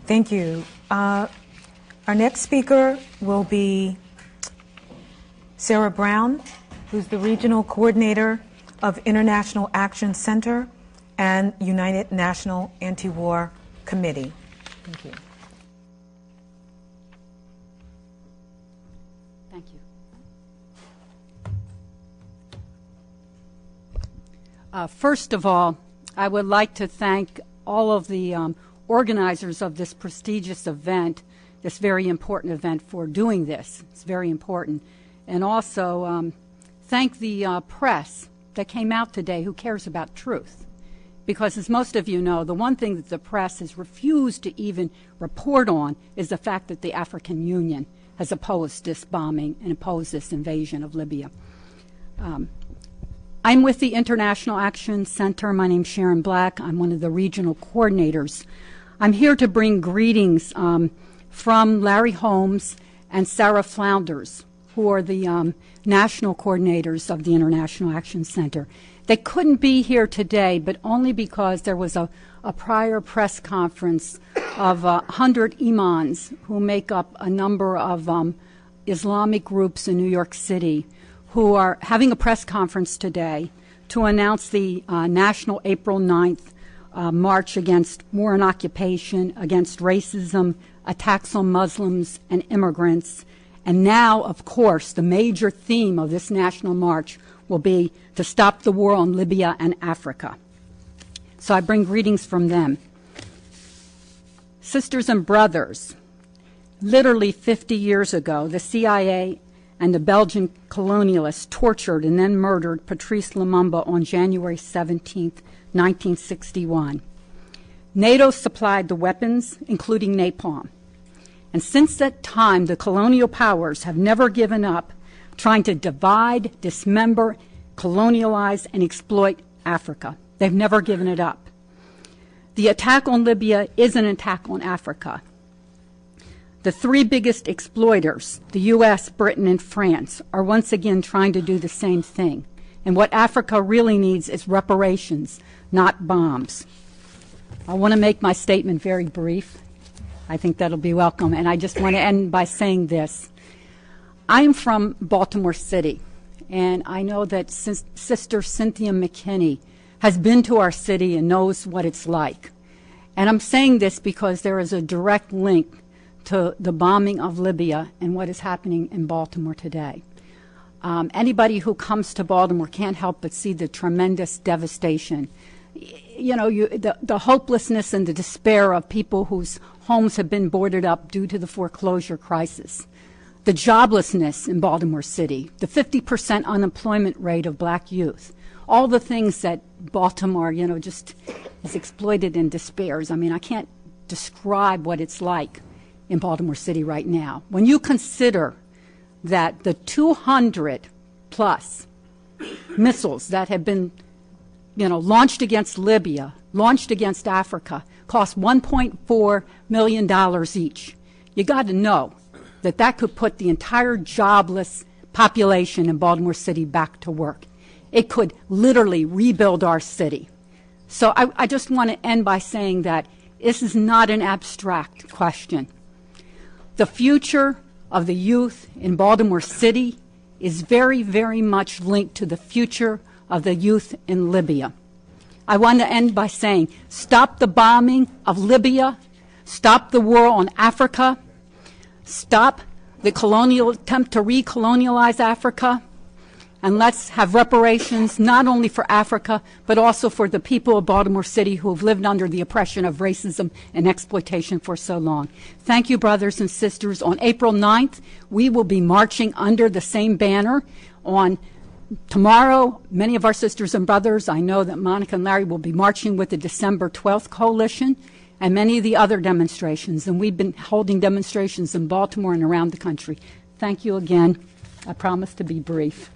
Thank you. Our next speaker will be Sarah Brown, who's the Regional Coordinator of International Action Center and United National Anti-War Committee. Thank you. Thank you. First of all, I would like to thank all of the organizers of this prestigious event, this very important event, for doing this. It's very important. And also thank the press that came out today who cares about truth. Because as most of you know, the one thing that the press has refused to even report on is the fact that the African Union has opposed this bombing and opposed this invasion of Libya. I'm with the International Action Center. My name's Sharon Black. I'm one of the regional coordinators. I'm here to bring greetings from Larry Holmes and Sarah Flounders, who are the national coordinators of the International Action Center. They couldn't be here today, but only because there was a prior press conference of 100 imams who make up a number of Islamic groups in New York City who are having a press conference today to announce the National April 9th march against war and occupation, against racism, attacks on Muslims and immigrants. And now, of course, the major theme of this national march will be to stop the war on Libya and Africa. So I bring greetings from them. Sisters and brothers, literally 50 years ago, the CIA and the Belgian colonialists tortured and then murdered Patrice Lumumba on January 17, 1961. NATO supplied the weapons, including napalm. And since that time, the colonial powers have never given up trying to divide, dismember, colonialize, and exploit Africa. They've never given it up. The attack on Libya is an attack on Africa. The three biggest exploiters, the U.S., Britain, and France, are once again trying to do the same thing. And what Africa really needs is reparations, not bombs. I want to make my statement very brief. I think that'll be welcome. And I just want to end by saying this. I'm from Baltimore City, and I know that Sister Cynthia McKinney has been to our city and knows what it's like. And I'm saying this because there is a direct link to the bombing of Libya and what is happening in Baltimore today. Anybody who comes to Baltimore can't help but see the tremendous devastation. You know, the hopelessness and the despair of people whose homes have been boarded up due to the foreclosure crisis. The joblessness in Baltimore City, the 50% unemployment rate of black youth, all the things that Baltimore, you know, just is exploited and despairs. I mean, I can't describe what it's like in Baltimore City right now. When you consider that the 200 plus missiles that have been, you know, launched against Libya, launched against Africa, cost $1.4 million each. You got to know that that could put the entire jobless population in Baltimore City back to work. It could literally rebuild our city. So I just want to end by saying that this is not an abstract question. The future of the youth in Baltimore City is very, very much linked to the future of the youth in Libya. I want to end by saying, stop the bombing of Libya, stop the war on Africa, stop the colonial attempt to recolonialize Africa, and let's have reparations not only for Africa, but also for the people of Baltimore City who have lived under the oppression of racism and exploitation for so long. Thank you, brothers and sisters. On April 9th, we will be marching under the same banner. On tomorrow, many of our sisters and brothers, I know that Monica and Larry will be marching with the December 12th Coalition and many of the other demonstrations. And we've been holding demonstrations in Baltimore and around the country. Thank you again. I promise to be brief.